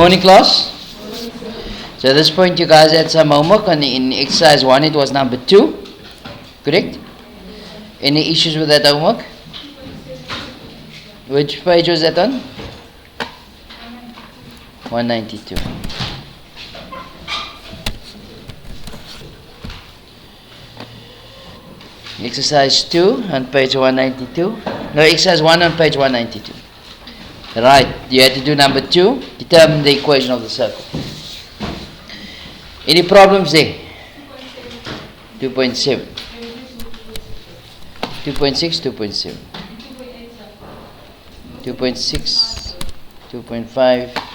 morning, class. So at this point you guys had some homework in exercise 1 it was number 2, correct? Any issues with that homework? Which page was that on? 192. Exercise 2 on page 192. No, exercise 1 on page 192. Right, you had to do number 2, determine the equation of the circle. Any problems there? 2.7. 2.6, 2.7. 2.6, 2.5.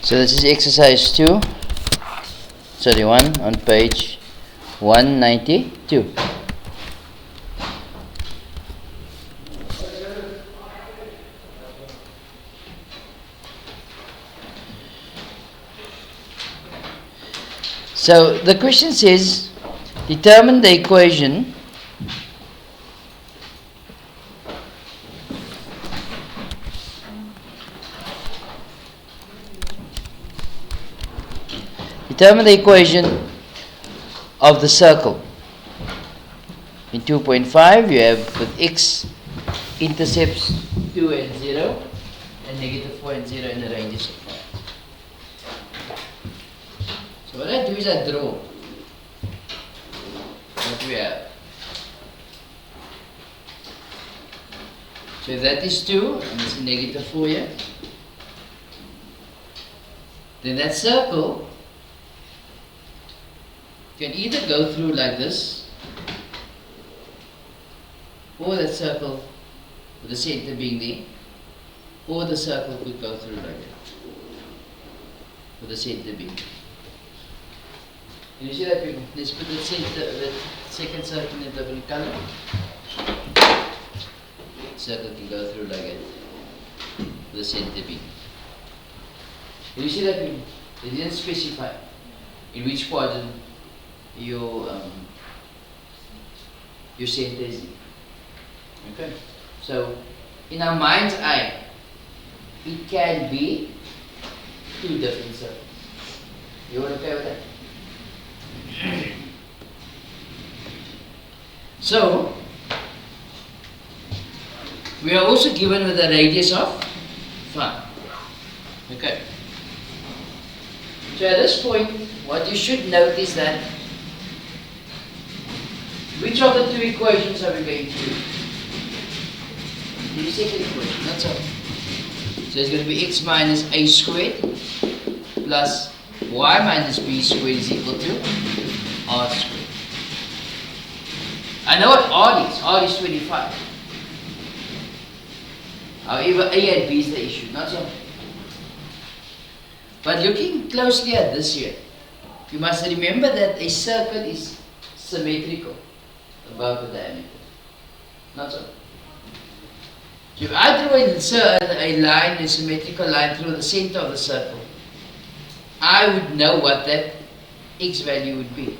So this is exercise 1 on page 192. So the question says, determine the equation of the circle. In 2.5 you have with x intercepts 2 and 0 and negative 4 and 0 in the ranges of 5. So what I do is I draw what we have. So if that is 2 and it's a negative 4 here, then that circle can either go through like this, or that circle with the center being there, or the circle could go through like that, with the center being there. Can you see that? Let's put the second circle in a different color. Circle can go through like that, with the center being. Can you see that? They didn't specify in which quadrant your center is in. Okay, so in our mind's eye, it can be 2 different circles. You all okay with that? So we are also given with a radius of 5. Okay. So at this point, what you should note is that which of the 2 equations are we going to do? The second equation, that's all. So it's going to be x minus a squared plus y minus b squared is equal to r squared. I know what r is. R is 25. However, a and b is the issue, not so. But looking closely at this here, you must remember that a circle is symmetrical about the diameter. Not so. If I draw a line, a symmetrical line through the center of the circle, I would know what that x value would be.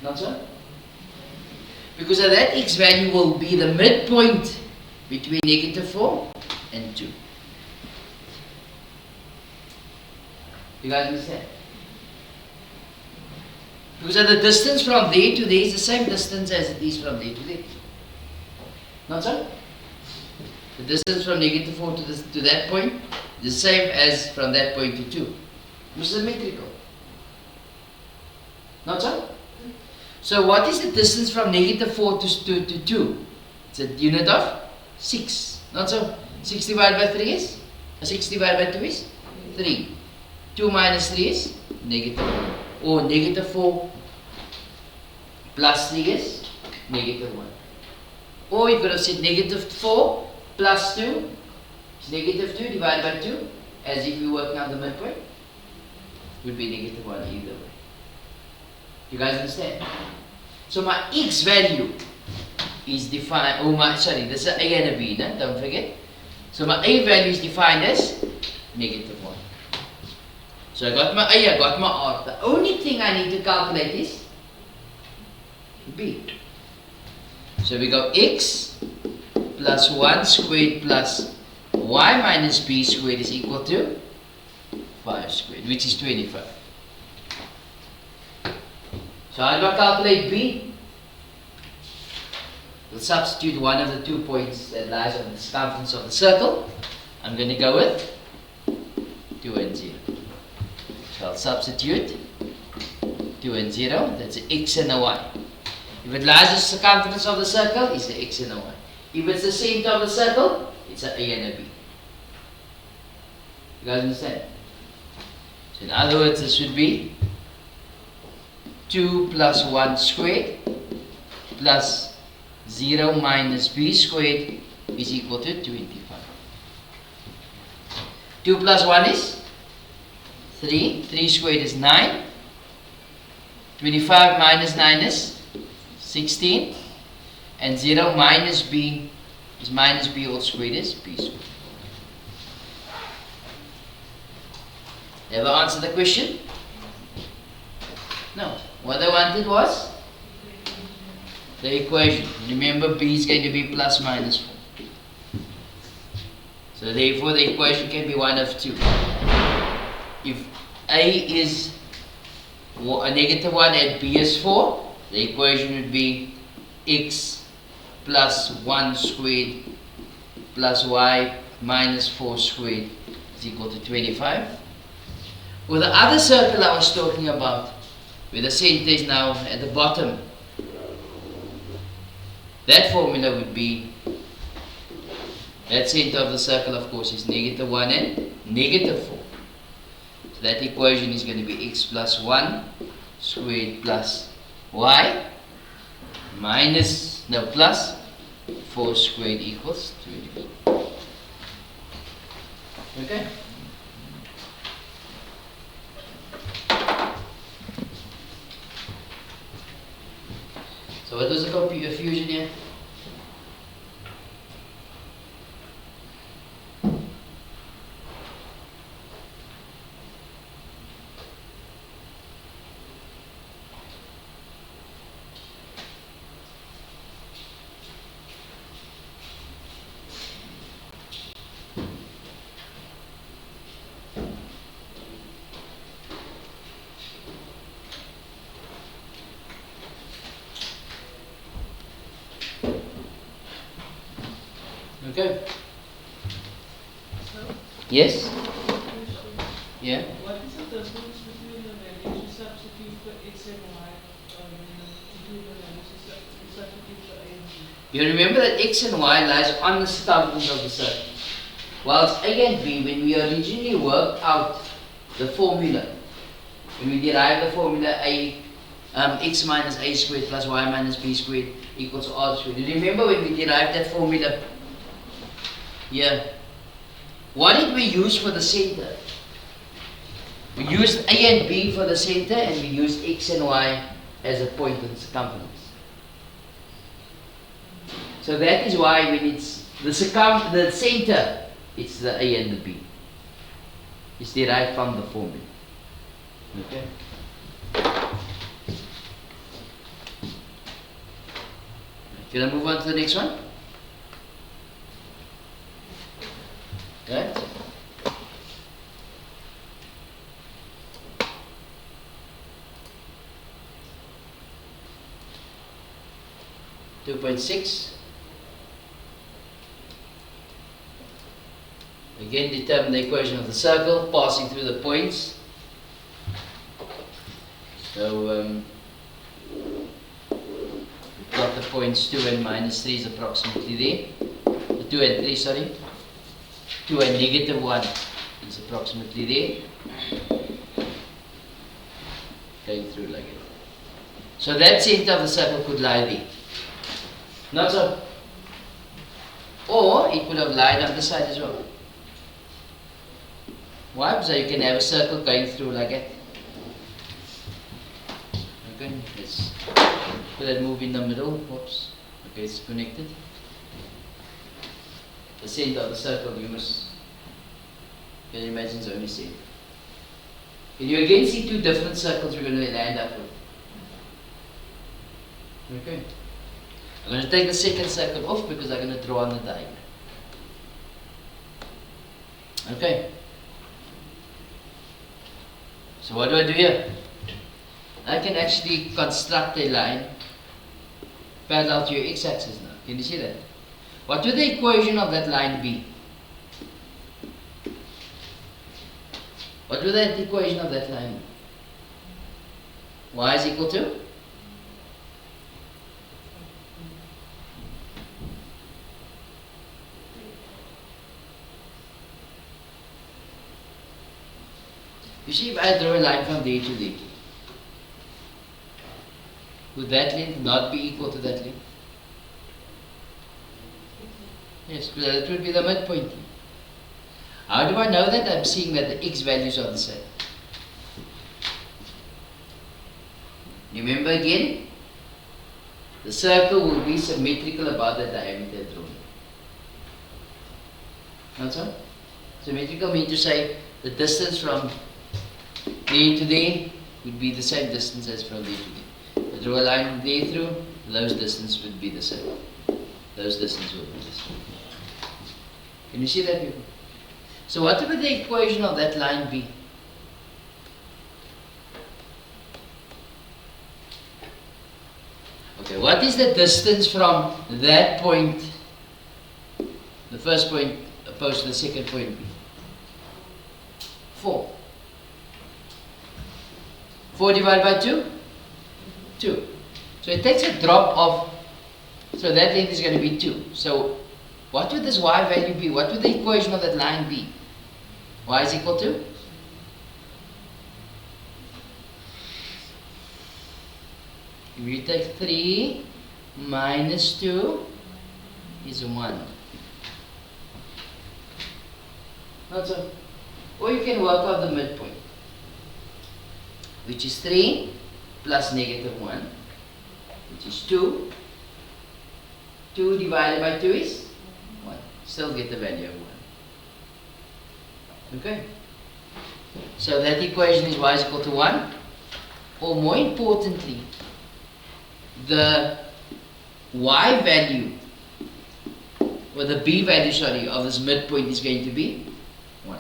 Not so? Because that x value will be the midpoint between negative 4 and 2. You guys understand? Because the distance from there to there is the same distance as it is from there to there. Not so? The distance from negative 4 to that point is the same as from that point to 2. It's symmetrical. Not so? So what is the distance from negative 4 to 2? It's a unit of 6. Not so? 6 divided by 3 is? 6 divided by 2 is? 3. 2 minus 3 is? Negative 1. Or negative 4 plus 3 is? Negative 1. Or you could have said negative 4 plus 2 is negative 2 divided by 2, as if you work out the midpoint. Would be negative 1 either way. You guys understand? So my x value is defined, this is a and a b, no? Don't forget. So my a value is defined as negative 1. So I got my a, I got my r. The only thing I need to calculate is b. So we go x plus 1 squared plus y minus b squared is equal to 5 squared, which is 25. So how do I calculate b? We'll substitute one of the 2 points that lies on the circumference of the circle. I'm going to go with 2 and 0. So I'll substitute 2 and 0. That's an x and a y. If it lies on the circumference of the circle, it's the x and a y. If it's the center of the circle, it's an a and a b. You guys understand? So in other words, this would be 2 plus 1 squared plus 0 minus b squared is equal to 25. 2 plus 1 is 3. 3 squared is 9. 25 minus 9 is 16. And 0 minus b is minus b all squared is b squared. Ever answer the question? No. What I wanted was the equation. Remember, b is going to be plus minus 4. So therefore the equation can be one of two. If a is a negative 1 and b is 4, the equation would be x plus 1 squared plus y minus 4 squared is equal to 25. With the other circle I was talking about, where the center is now at the bottom, that formula would be, that center of the circle of course is negative 1 and negative 4. So that equation is going to be x plus 1 squared plus y minus, no, plus 4 squared equals 24. Okay? So what was the confusion here? Okay. Yes? Yeah? What is the difference between the values you substitute for x and y, between the values you substitute for a and b? You remember that x and y lies on the circumference of the circle. Whilst a and b, when we originally worked out the formula, when we derived the formula x minus a squared plus y minus b squared equals r squared. You remember when we derived that formula? Yeah. What did we use for the center? We used a and b for the center, and we used x and y as a point on the circumference. So that is why when it's the center, it's the a and the b. It's derived from the formula. Okay. Can I move on to the next one? Right? .6 Again, determine the equation of the circle passing through the points. So we've got the points 2 and minus 3 is approximately there. 2 and 3, sorry. 2 and negative 1 is approximately there. Going through like it. So that center of the circle could lie there. Not so. Or it could have lied on the side as well. Why? So you can have a circle going through like that. Okay, let's put that move in the middle. Whoops. Okay, it's connected. The center of the circle, you can imagine it's only center. Can you again see two different circles we're going to land up with? Okay. I'm going to take the second circle off because I'm going to draw on the diagram. Okay. So what do I do here? I can actually construct a line parallel to your x-axis now. Can you see that? What would the equation of that line be? What would the equation of that line be? Y is equal to? You see, if I draw a line from there to there, would that length not be equal to that length? Yes, because that would be the midpoint. How do I know that? I'm seeing that the x values are the same. Remember again, the circle will be symmetrical about the diameter drawn. Not so? Symmetrical means to say the distance from there to there would be the same distance as from there to there. If I draw a line there through, those distance would be the same. Those distance will be the same. Can you see that, people? So what would the equation of that line be? Okay, what is the distance from that point, the first point, opposed to the second point? 4. 4 divided by 2? 2. So it takes a drop of, so that length is going to be 2. So what would this y value be? What would the equation of that line be? Y is equal to? If you take 3 minus 2 is 1. Not so. Or you can work out the midpoint, which is 3 plus negative 1, which is 2. 2 divided by 2 is 1. Still get the value of 1. Okay? So that equation is y is equal to 1. Or more importantly, the y value, or the b value, sorry, of this midpoint is going to be 1.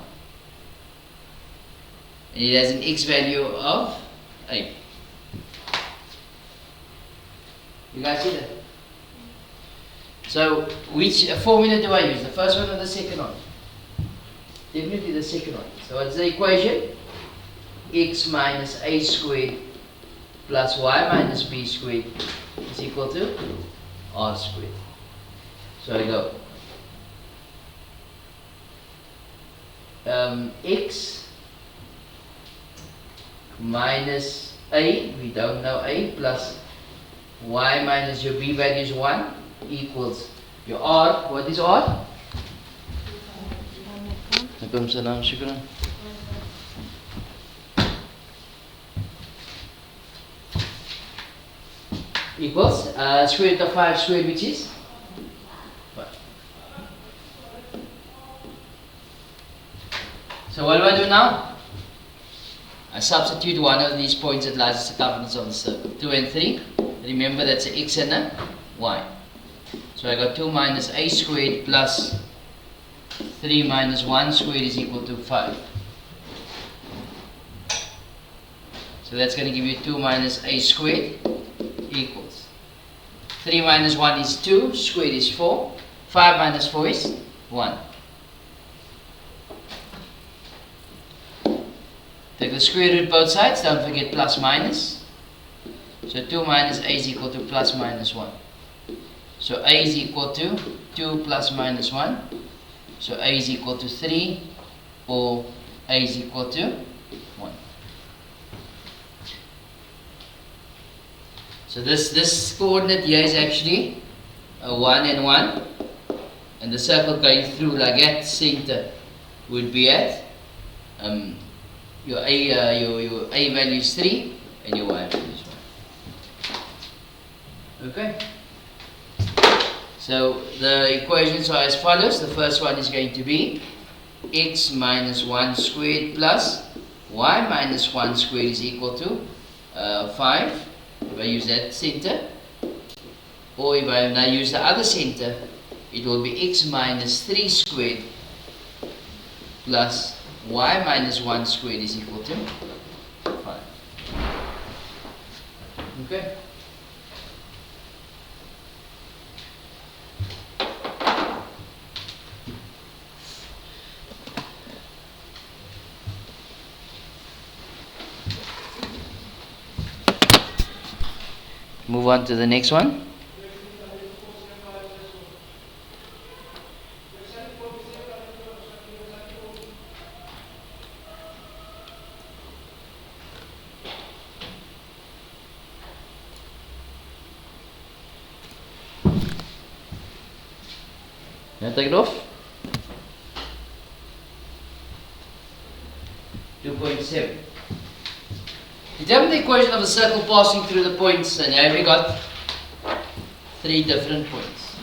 And it has an x value of 8. You guys see that? So, which formula do I use? The first one or the second one? Definitely the second one. So, what's the equation? X minus a squared plus y minus b squared is equal to r squared. So, I go x minus a, we don't know a, plus y minus your b value is 1 equals your r. What is r? Alaikum salam, shukran. Equals square root of 5 squared, which is 5. So what do I do now? I substitute one of these points that lies the circumference of the circle. 2 and 3. Remember that's an x and a y. So I got 2 minus a squared plus 3 minus 1 squared is equal to 5. So that's going to give you 2 minus a squared equals 3 minus 1 is 2, squared is 4, 5 minus 4 is 1. Take the square root both sides, don't forget plus minus. So 2 minus a is equal to plus minus 1. So a is equal to 2 plus minus 1. So a is equal to 3, or a is equal to 1. So this coordinate here is actually a 1 and 1. And the circle going through like that, center would be at your a value is 3 and your y value is 1. Okay? So the equations are as follows. The first one is going to be x minus 1 squared plus y minus 1 squared is equal to 5. If I use that center, or if I now use the other center, it will be x minus 3 squared plus y minus 1 squared is equal to 5. Okay? Move on to the next one. Now take it off. 2.7. Determine the equation of a circle passing through the points, and here we got 3 different points.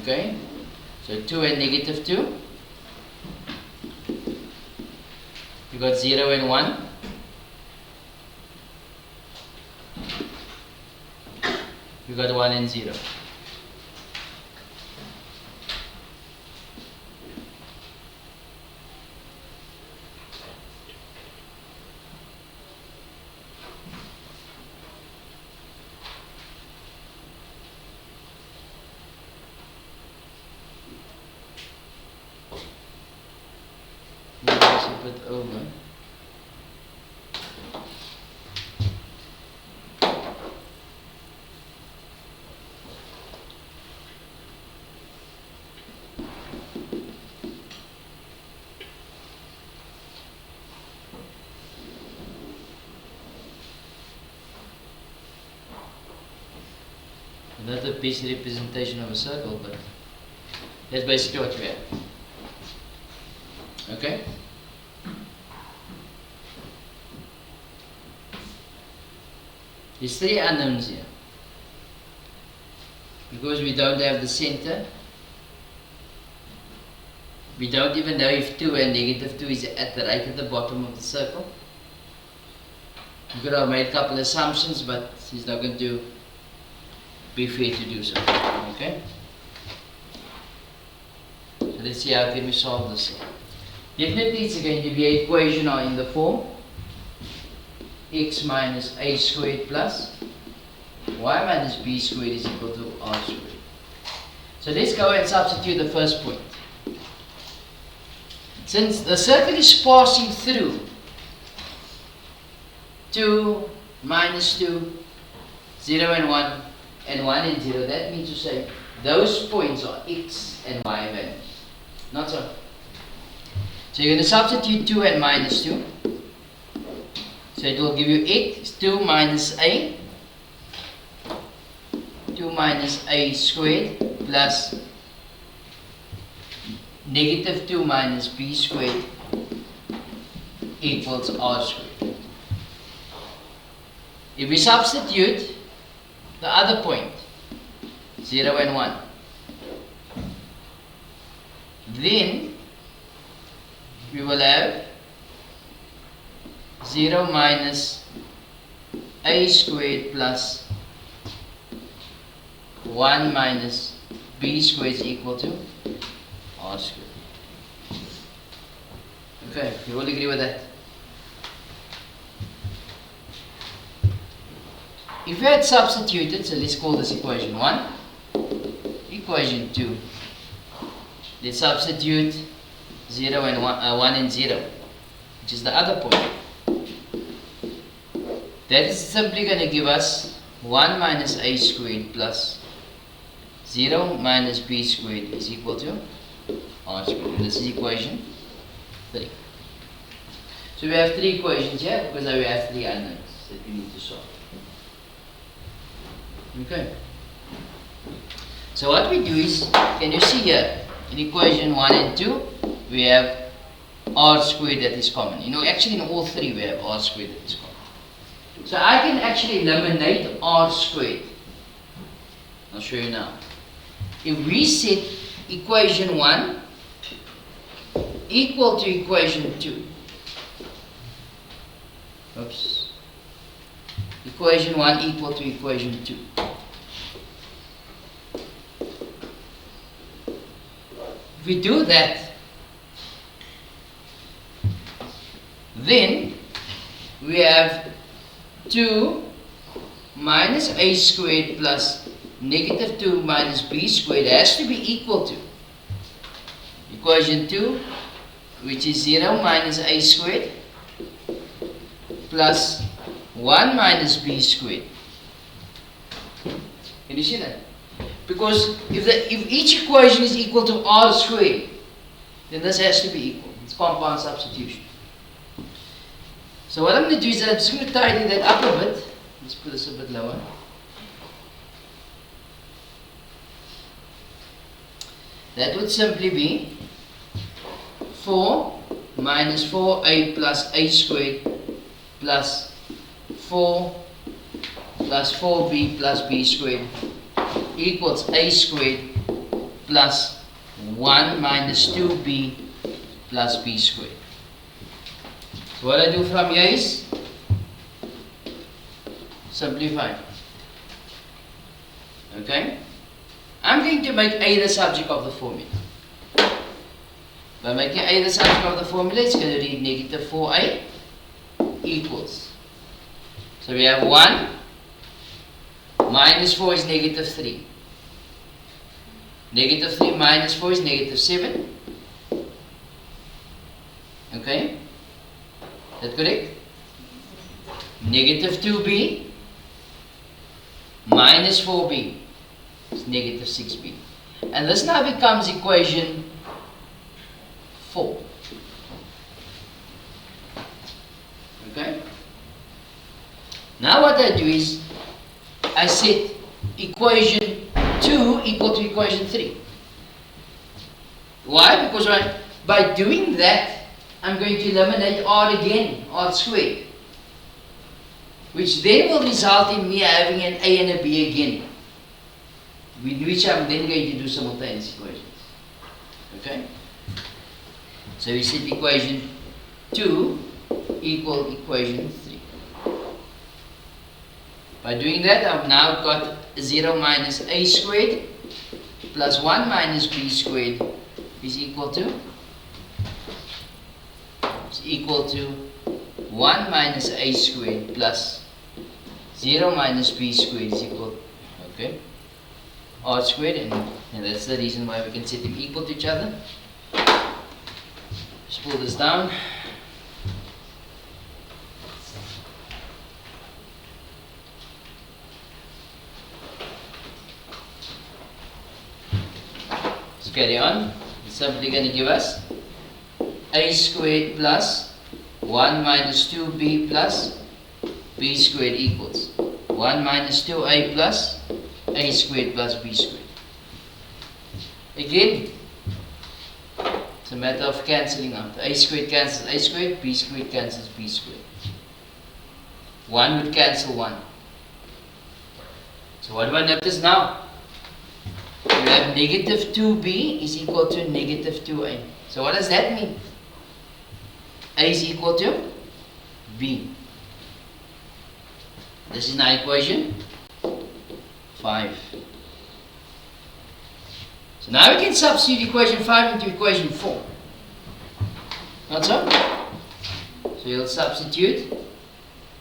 Okay, so 2 and negative 2. You got 0 and 1. You got 1 and 0. Put over. Not a piece representation of a circle, but that's basically what we have. Okay? There's 3 unknowns here. Because we don't have the center, we don't even know if 2 and negative 2 is right at the bottom of the circle. We could have made a couple assumptions, but it's not going to be fair to do so. Okay? So let's see how can we solve this. Definitely it's going to be an equation in the form x minus a squared plus y minus b squared is equal to r squared. So let's go and substitute the first point. Since the circle is passing through 2, minus 2, 0 and 1, and 1 and 0, that means to say those points are x and y values. Not so. So you're going to substitute 2 and minus 2. So it will give you x, 2 minus a, 2 minus a squared plus negative 2 minus b squared equals r squared. If we substitute the other point, 0 and 1, then we will have 0 minus a squared plus 1 minus b squared is equal to r squared. Okay, you all agree with that? If we had substituted, so let's call this equation 1, equation 2. Let's substitute 0 and 1 and 0. which is the other point. That is simply going to give us 1 minus a squared plus 0 minus b squared is equal to r squared. And this is equation 3. So we have 3 equations here because we have 3 unknowns that we need to solve. Okay. So what we do is, can you see here, in equation 1 and 2, we have r squared that is common. You know, actually in all 3 we have r squared that is common. So I can actually eliminate r squared. I'll show you now. If we set equation 1 equal to equation 2. Oops. Equation 1 equal to equation 2. If we do that, then we have 2 minus a squared plus negative 2 minus b squared has to be equal to equation 2, which is 0 minus a squared plus 1 minus b squared. Can you see that? Because if each equation is equal to r squared, then this has to be equal. It's compound substitution. So what I'm going to do is I'm just going to tidy that up a bit. Let's put this a bit lower. That would simply be 4 minus 4a plus a squared plus 4 plus 4b plus b squared equals a squared plus 1 minus 2b plus b squared. So what I do from here is simplify. Okay? I'm going to make a the subject of the formula. By making a the subject of the formula, it's going to read negative 4a equals. So we have 1 minus 4 is negative 3. Negative 3 minus 4 is negative 7. Okay? Is that correct? Negative 2b minus 4b is negative 6b. And this now becomes equation 4. Okay? Now what I do is I set equation 2 equal to equation 3. Why? Because by doing that, I'm going to eliminate r again, r squared, which then will result in me having an a and a b again, with which I'm then going to do simultaneous equations. Okay? So we set equation 2 equal equation 3. By doing that, I've now got 0 minus a squared plus 1 minus b squared is equal to 1 minus a squared plus 0 minus b squared is equal, okay, r squared, and that's the reason why we can set them equal to each other. Just pull this down. Let's carry on. It's simply going to give us a squared plus 1 minus 2b plus b squared equals 1 minus 2a plus a squared plus b squared. Again, it's a matter of cancelling out. A squared cancels a squared, b squared cancels b squared. 1 would cancel 1. So what do I notice now? We have negative 2b is equal to negative 2a. So what does that mean? A is equal to b. This is now equation 5. So now we can substitute equation 5 into equation 4. Not so? So you'll substitute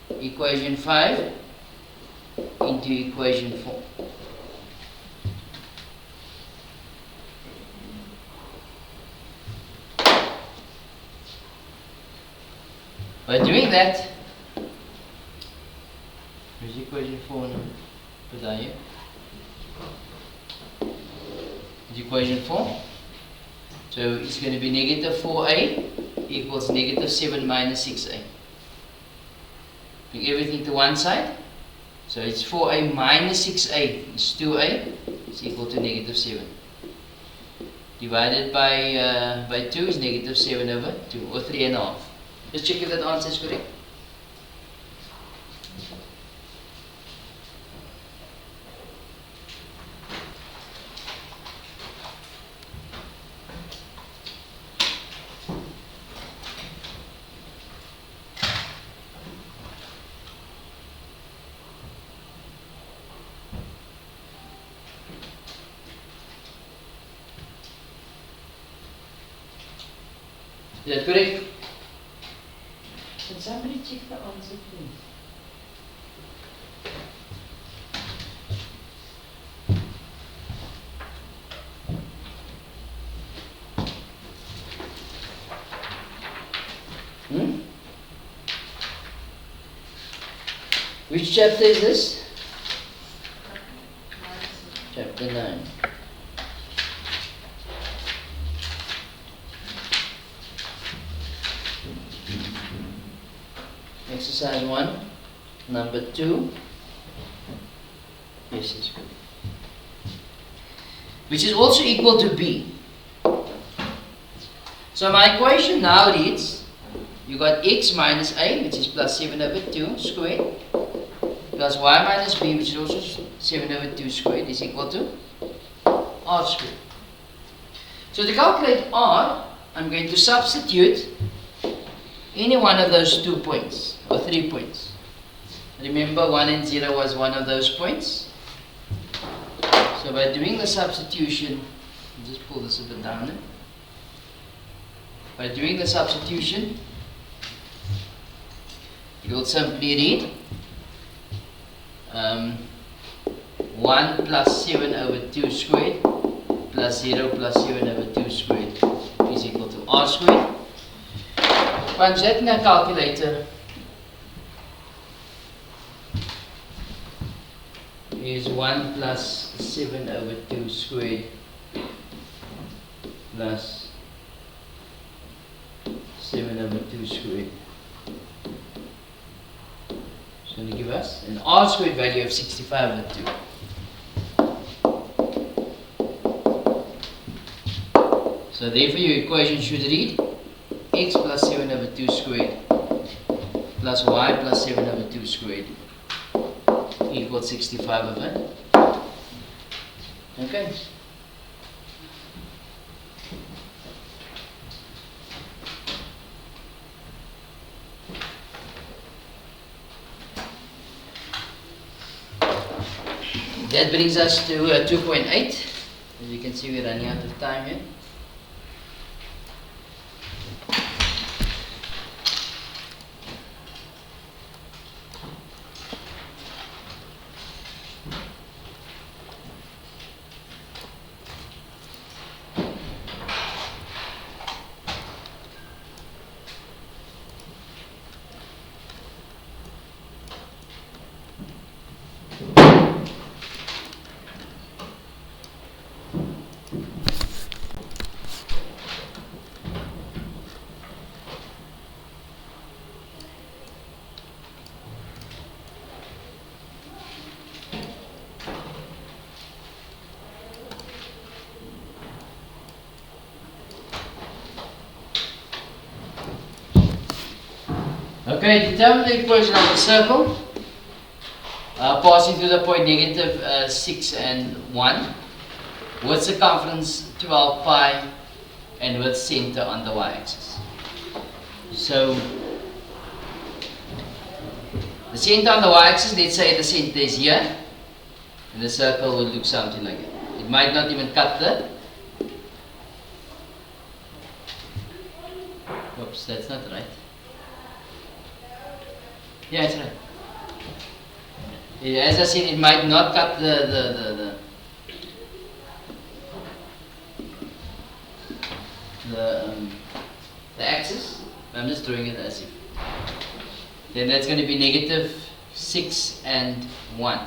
equation 5 into equation 4. By doing that, where's equation 4 now? Put that here. Equation 4. So it's going to be negative 4a equals negative 7 minus 6a. Bring everything to one side. So it's 4a minus 6a is 2a is equal to negative 7. Divided by 2 is negative 7 over 2, or 3.5. Just check if that answer is correct. Is that correct? Can somebody check the answer, please? Which chapter is this? Chapter 9. Exercise 1, number 2. Yes, it's good. Which is also equal to b. So my equation now reads, you got x minus a, which is plus 7 over 2 squared, plus y minus b, which is also 7 over 2 squared, is equal to r squared. So to calculate r, I'm going to substitute any one of those 2 points, or 3 points. Remember 1 and 0 was one of those points. So by doing the substitution, I'll just pull this a bit down there. By doing the substitution, you will simply read 1 plus 7 over 2 squared plus 0 plus 7 over 2 squared is equal to r squared. Punch that in a calculator. Is 1 plus 7 over 2 squared plus 7 over 2 squared. It's going to give us an r squared value of 65 over 2. So therefore your equation should read x plus 7 over 2 squared plus y plus 7 over 2 squared equals 65 over. Okay. That brings us to 2.8. As you can see, we're running out of time here. Okay, determine the equation of the circle passing through the point negative 6 and 1 with circumference 12 pi and with center on the y-axis. So the center on the y-axis, let's say the center is here, and the circle will look something like that. It might not even cut the... Oops, that's not right. Yeah, it's right. Yeah, as I said, it might not cut the axis. I'm just drawing it as if. then that's going to be negative 6 and 1.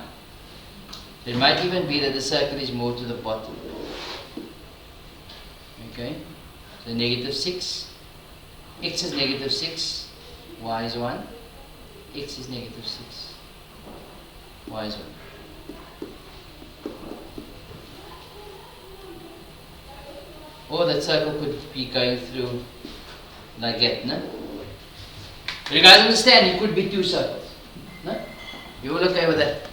It might even be that the circle is more to the bottom. Okay, so negative 6, x is negative 6, y is 1, x is negative 6, y is 1. Or that circle could be going through like that, no? But you guys understand, it could be two circles, no? You all okay with that?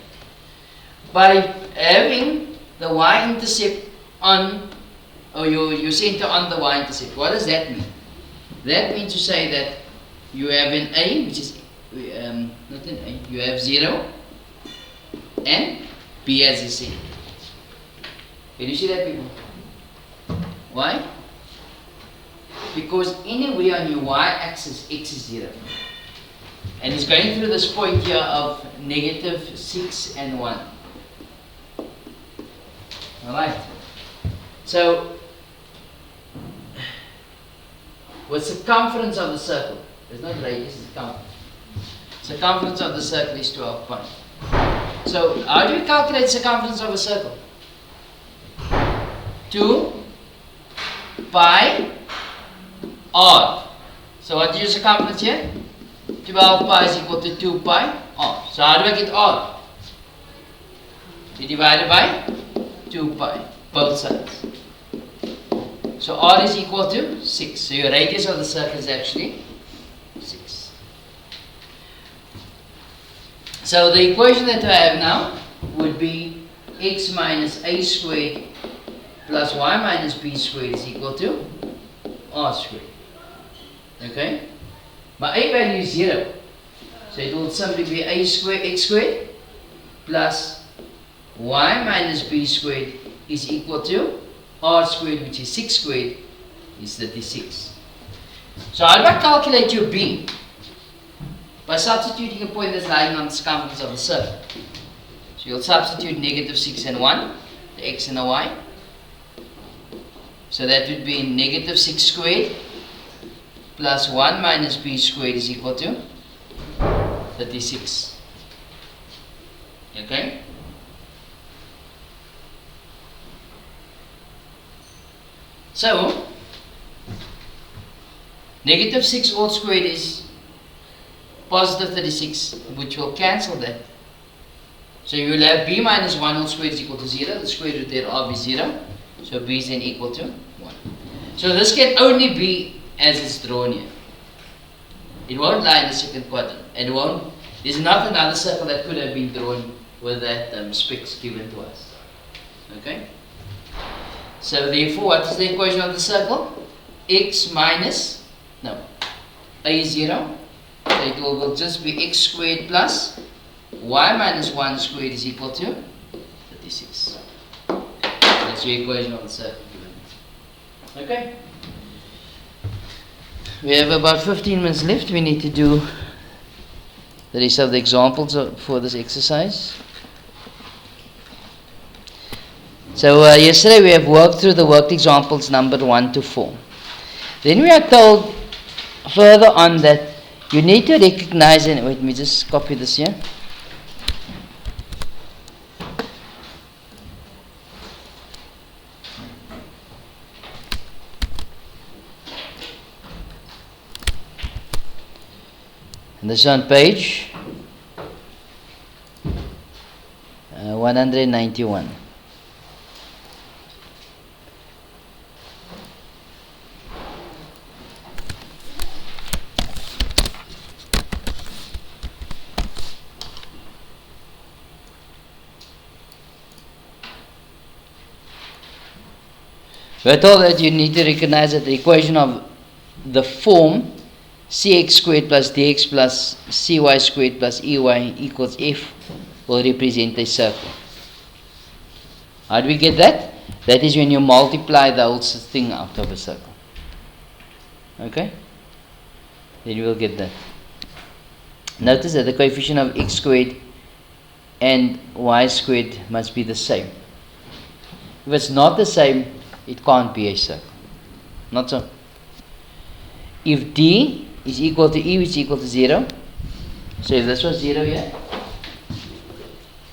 By having the y-intercept on, or your center on the y-intercept, what does that mean? That means to say that you have an A, which is, not an A, you have 0, and B as a center. Can you see that, people? Why? Because anywhere on your y-axis, x is 0. And it's going through this point here of negative 6 and 1. Alright. So, with circumference of the circle, there's not radius, it's circumference. Circumference of the circle is 12 pi. So, how do you calculate circumference of a circle? 2 pi r. So what is your circumference here? 12 pi is equal to 2 pi r. So how do I get r? You divide it by 2 pi, both sides. So r is equal to 6. So your radius of the circle is actually 6. So the equation that I have now would be x minus a squared plus y minus b squared is equal to r squared. Okay? My a value is 0. So it will simply be a squared x squared plus y minus b squared is equal to r squared, which is 6 squared, is 36. So how do I calculate your b? By substituting a point that's lying on the circumference of the circle. So you'll substitute negative 6 and 1, the x and the y. So that would be negative 6 squared plus 1 minus b squared is equal to 36. Okay? So, negative 6 all squared is positive 36, which will cancel that. So you will have b minus 1 all squared is equal to 0. The square root thereof is 0. So b is then equal to 1. So this can only be as it's drawn here. It won't lie in the second quadrant. And there's not another circle that could have been drawn with that specs given to us. Okay? So therefore, what is the equation of the circle? X minus, no, a is 0. So it will just be x squared plus y minus 1 squared is equal to 36. That's your equation of the circle given. Okay? We have about 15 minutes left. We need to do the rest of the examples for this exercise. So yesterday we have worked through the worked examples numbered 1 to 4. Then we are told further on that you need to recognize, and wait, let me just copy this here. And this is on page 191. We are told that you need to recognize that the equation of the form cx squared plus dx plus cy squared plus ey equals f will represent a circle. How do we get that? That is when you multiply the whole thing out of a circle. Okay? Then you will get that. Notice that the coefficient of x squared and y squared must be the same. If it's not the same, it can't be a circle. Not so. If d is equal to E, which is equal to 0. So if this was 0 here,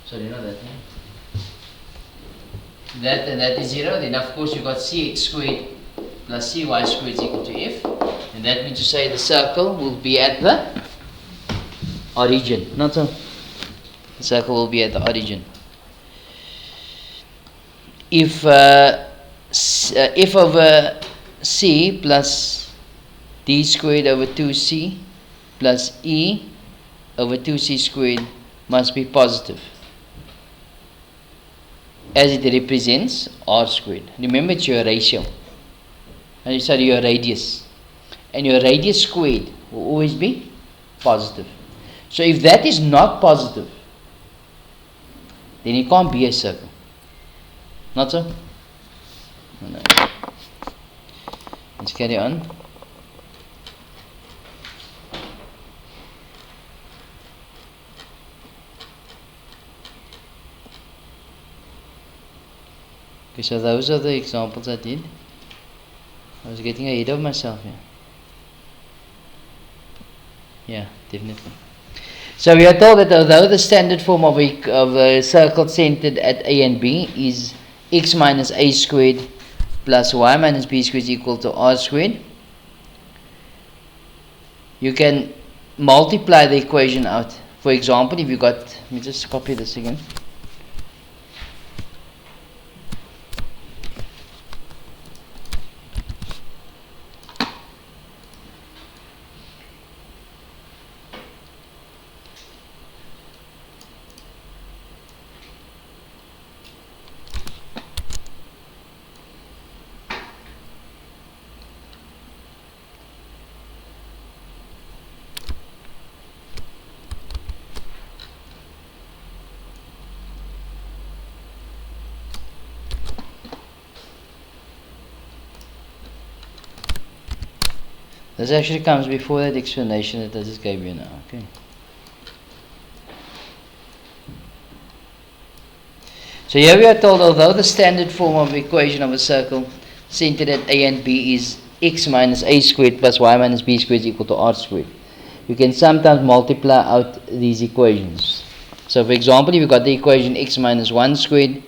sorry, not that, that and that is 0, then of course you got cx squared plus cy squared is equal to f, and that means to say the circle will be at the origin, not so? The circle will be at the origin. If f over c plus d squared over 2c plus e over 2c squared must be positive, as it represents r squared. Remember, it's your ratio. Sorry, your radius. And your radius squared will always be positive. So if that is not positive, then it can't be a circle. Not so? No. Let's carry on. Okay, so those are the examples I did. I was getting ahead of myself here. Yeah, definitely. So we are told that although the standard form of a circle centered at A and B is x minus a squared plus y minus b squared is equal to r squared, you can multiply the equation out. For example, if you got, let me just copy this again. This actually comes before that explanation that I just gave you now. Okay. So here we are told, although the standard form of equation of a circle centered at A and B is x minus a squared plus y minus b squared is equal to r squared, you can sometimes multiply out these equations. So for example, if you've got the equation x minus 1 squared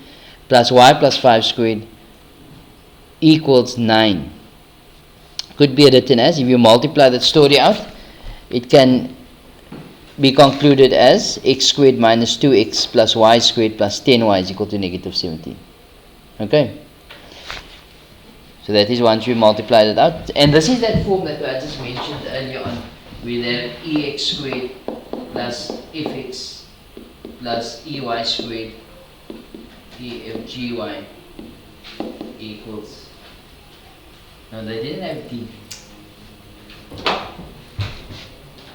plus y plus 5 squared equals 9. Could be written as, if you multiply that story out, it can be concluded as x squared minus 2x plus y squared plus 10y is equal to negative 17. Okay? So that is once we multiply that out. And this is that form that I just mentioned earlier on. We have ex squared plus fx plus ey squared efgy equals. No, they didn't have d.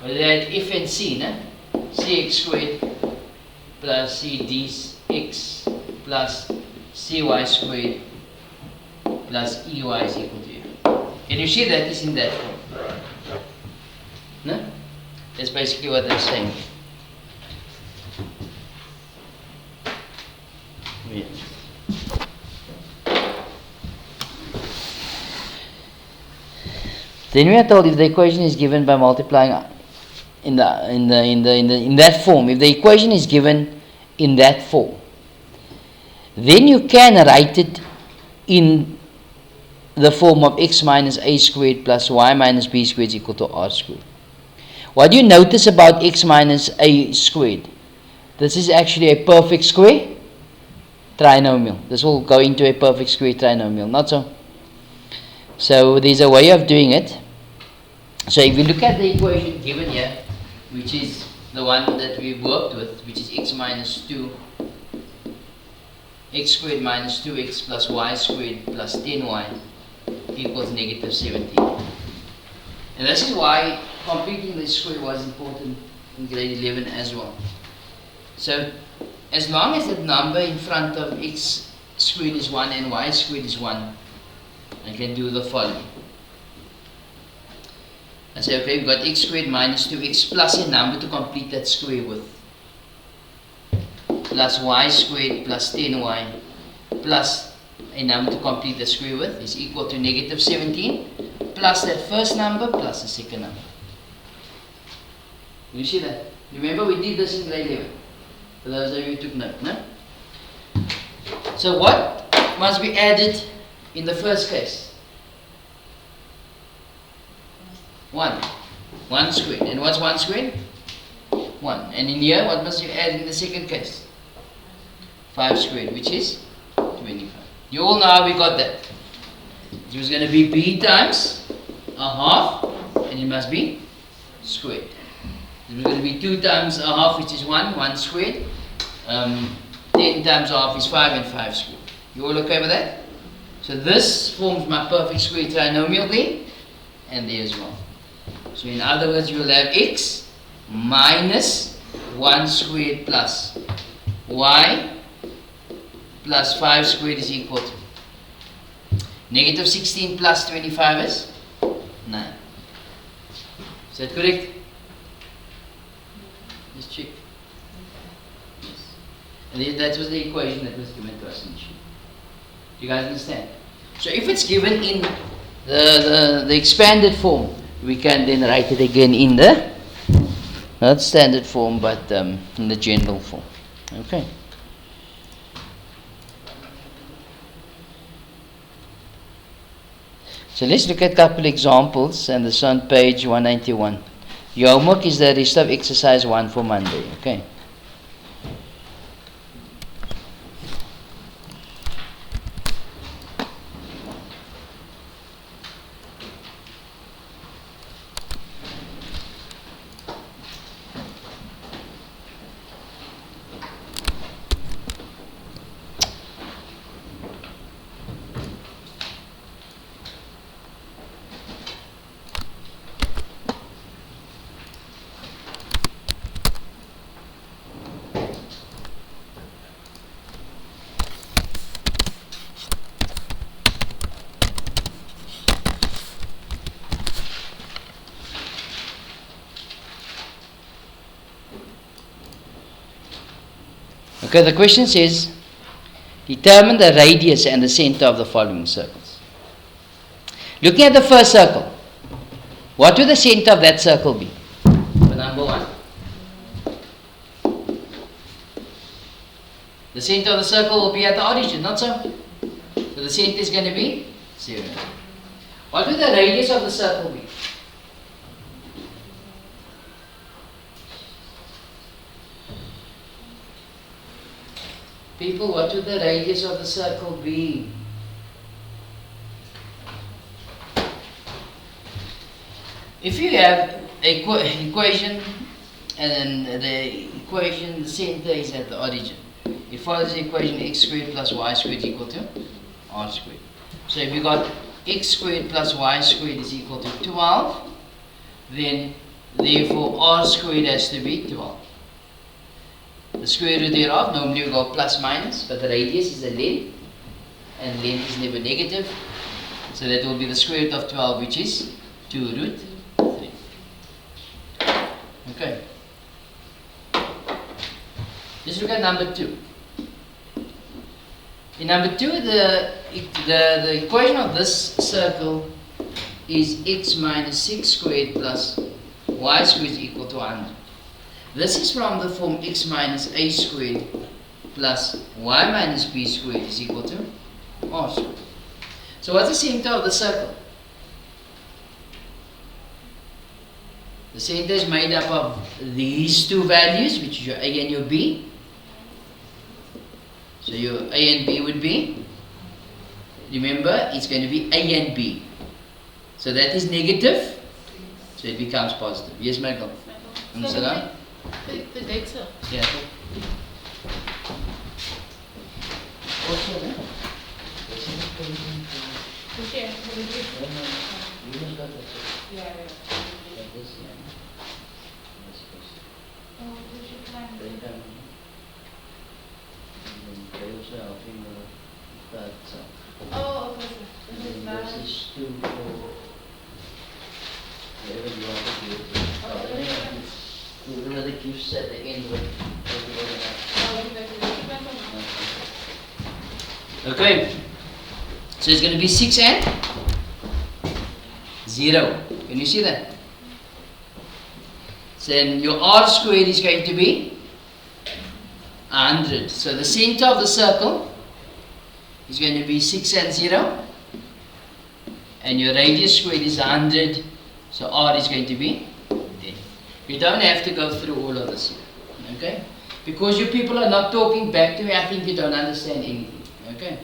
But they had f and c, no? Cx squared plus cdx plus cy squared plus ey is equal to you. Can you see that is in that form? No? That's basically what they're saying. Yeah. Then we are told if the equation is given by multiplying in that form, if the equation is given in that form, then you can write it in the form of x minus a squared plus y minus b squared is equal to r squared. What do you notice about x minus a squared? This is actually a perfect square trinomial. This will go into a perfect square trinomial, not so? So there's a way of doing it. So if you look at the equation given here, which is the one that we worked with, which is x squared minus 2x plus y squared plus 10y equals negative 17. And this is why completing the square was important in grade 11 as well. So as long as that number in front of x squared is 1 and y squared is 1, I can do the following. I say, okay, we've got x squared minus 2x plus a number to complete that square with, plus y squared plus 10y plus a number to complete the square with is equal to negative 17 plus that first number plus the second number. You see that? Remember we did this in grade 11. For those of you who took note, no? So what must be added in the first case? 1. 1 squared. And what's 1 squared? 1. And in here, what must you add in the second case? 5 squared, which is 25. You all know how we got that. It was going to be b times a half, and it must be squared. It was going to be 2 times a half, which is 1 squared. 10 times a half is 5, and 5 squared. You all okay with that? So this forms my perfect square trinomial there, and there as well. So in other words, you will have x minus 1 squared plus y plus 5 squared is equal to negative 16 plus 25 is 9. Is that correct? Just check. Yes. And that was the equation that was given to us initially. Do you guys understand? So if it's given in the expanded form, we can then write it again in the, not standard form, but in the general form. Okay. So let's look at a couple examples, and this is on page 191. Your homework is the rest of exercise 1 for Monday. Okay. Okay, the question says, determine the radius and the center of the following circles. Looking at the first circle, what will the center of that circle be? For number 1. The center of the circle will be at the origin, not so? So the center is going to be 0. What will the radius of the circle be? People, what would the radius of the circle be? If you have an equation, and then the equation, the center is at the origin, it follows the equation x squared plus y squared is equal to r squared. So if you got x squared plus y squared is equal to 12, then therefore r squared has to be 12. The square root thereof, normally we go plus minus, but the radius is the length, and length is never negative. So that will be the square root of 12, which is 2 root 3. Okay. Let's look at number 2. In number 2, the equation of this circle is x minus 6 squared plus y squared is equal to 100. This is from the form x minus a squared plus y minus b squared is equal to r squared. So what's the center of the circle? The center is made up of these two values, which is your a and your b. So your a and b would be, remember, it's going to be a and b. So that is negative, so it becomes positive. Yes, Michael? Understand? The data. Yeah. Also, Yeah. Oh, okay. this is 2 for whatever you want to do. Whatever the gifts at the end with. Okay. So it's going to be 6 and 0. Can you see that? So then your r squared is going to be 100. So the center of the circle is going to be 6 and 0. And your radius squared is 100. So r is going to be 10. You don't have to go through all of this here. Okay? Because you people are not talking back to me, I think you don't understand anything. Okay?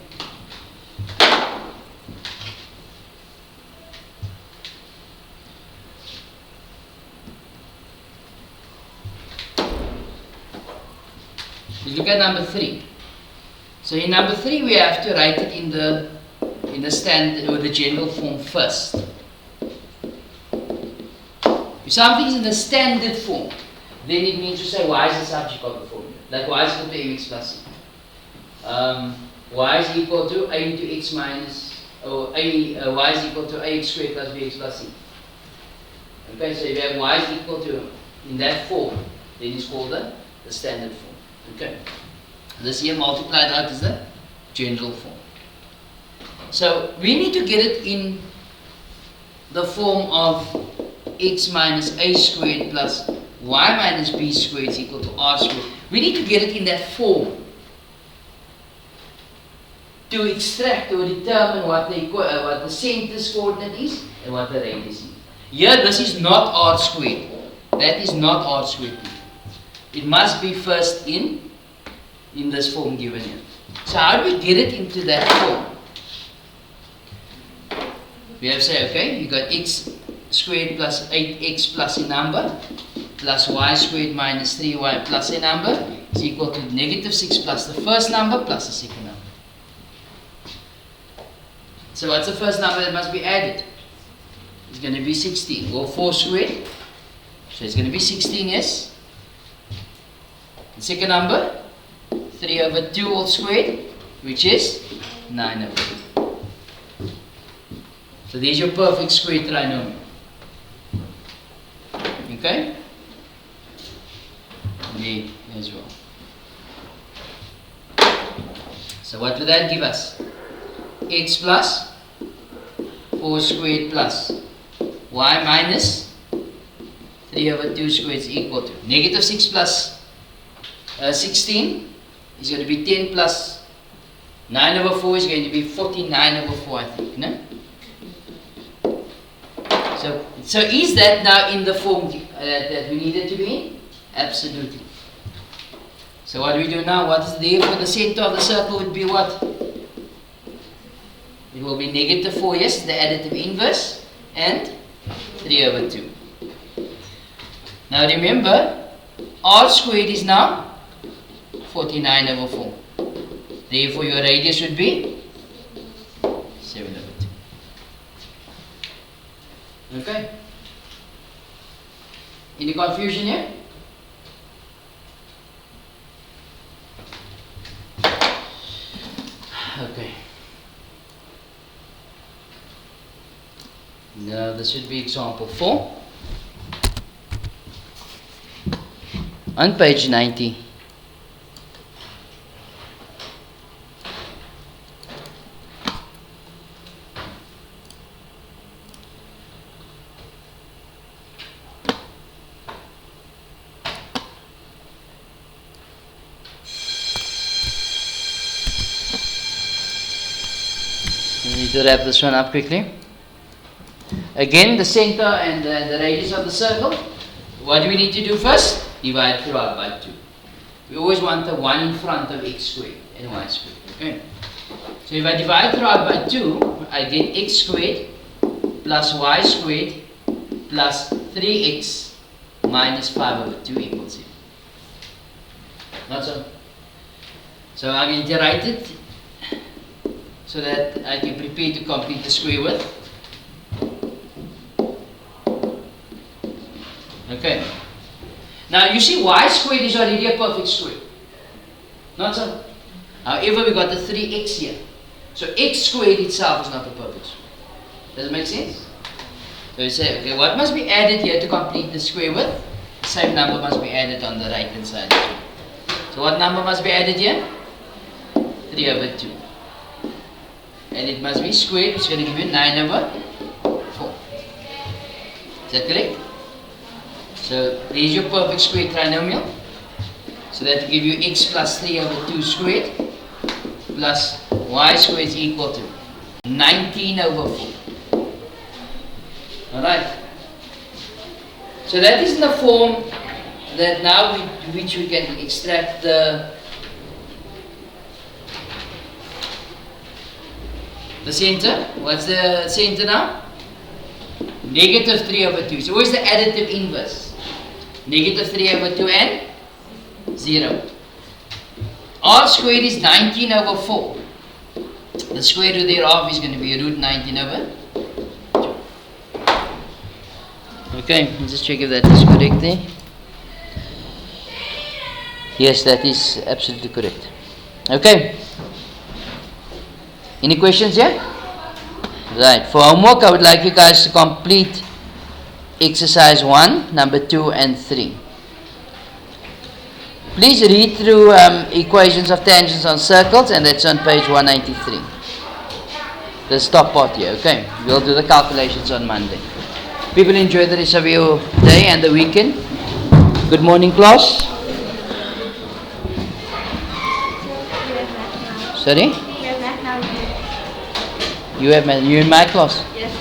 Look at number 3. So in number 3 we have to write it in the standard or the general form first. If something is in the standard form, then it means to say y is the subject of the formula. Like y is equal to mx plus c. Y is equal to a into x minus, or y is equal to ax squared plus bx plus c. Okay, so if you have y is equal to in that form, then it's called the standard form. Okay, this here multiplied out is the general form. So we need to get it in the form of x minus a squared plus y minus b squared is equal to r squared. We need to get it in that form to extract or determine what the center's coordinate is and what the radius is. Here this is not r squared. That is not r squared. It must be first in this form given here. So how do we get it into that form? We have to say, okay, you got x squared plus 8x plus a number plus y squared minus 3y plus a number is equal to negative 6 plus the first number plus the second number. So what's the first number that must be added? It's going to be 16. Well, 4 squared. So it's going to be 16, yes. The second number, 3 over 2 all squared, which is 9 over 2. So there's your perfect square trinomial. Okay? There as well. So what will that give us? X plus 4 squared plus y minus 3 over 2 squared is equal to negative 6 plus 16 is going to be 10 plus 9 over 4 is going to be 49 over 4, I think, no? So is that now in the form that we need it to be in? Absolutely. So what do we do now? What is there for the center of the circle would be what? It will be negative 4, yes, the additive inverse, and 3 over 2. Now remember, r squared is now 49 over 4. Therefore your radius would be 7 over 2. Okay? Any confusion here? Okay. Now this should be example 4 on page 90. We need to wrap this one up quickly. Again, the center and the radius of the circle. What do we need to do first? Divide throughout by 2. We always want the 1 in front of x squared and y squared. Okay. So if I divide throughout by 2, I get x squared plus y squared plus 3x minus 5 over 2 equals 0. Not so. So I'm going to write it so that I can prepare to complete the square width. Okay. Now you see y squared is already a perfect square. Not so. However, we got the 3x here. So x squared itself is not a perfect square. Does it make sense? So you say, okay, what must be added here to complete the square width? The same number must be added on the right hand side. So what number must be added here? 3 over 2. And it must be squared, which is going to give you 9 over 4. Is that correct? So there's your perfect square trinomial. So that will give you x plus 3 over 2 squared plus y squared is equal to 19 over 4. Alright. So that is in the form that now which we can extract the center. What's the center now? Negative 3 over 2. So where's the additive inverse? Negative 3 over 2 and 0. R squared is 19 over 4. The square root thereof is going to be root 19 over 2. Okay, let's just check if that is correct there. Yes, that is absolutely correct. Okay. Any questions here? Right. For homework, I would like you guys to complete exercise 1, number 2 and 3. Please read through equations of tangents on circles, and that's on page 193. The top part here, okay? We'll do the calculations on Monday. People enjoy the rest of your day and the weekend. Good morning, class. Sorry? You have math. You in my class? Yes.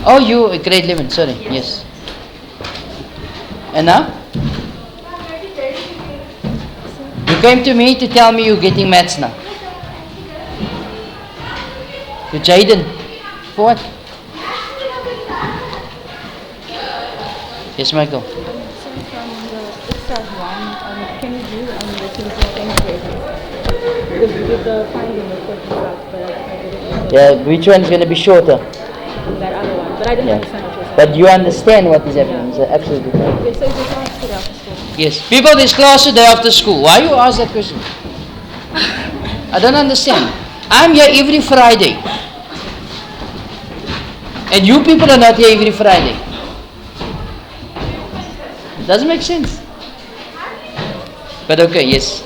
Oh, you grade 11. Sorry. Yes. And now? You came to me to tell me you're getting maths now. To Jaden. For what? Yes, Michael. So from the exercise 1, can you do the simultaneous equations? Because we did the finding of questions, but I didn't. Yeah, which one is going to be shorter? That other one, but I didn't understand what you were saying. But you understand what is happening. It's absolutely correct. Yes, so it's a class today after school. Yes. People, this class today after school. Why you ask that question? I don't understand. I'm here every Friday. And you people are not here every Friday. It doesn't make sense. But okay, yes.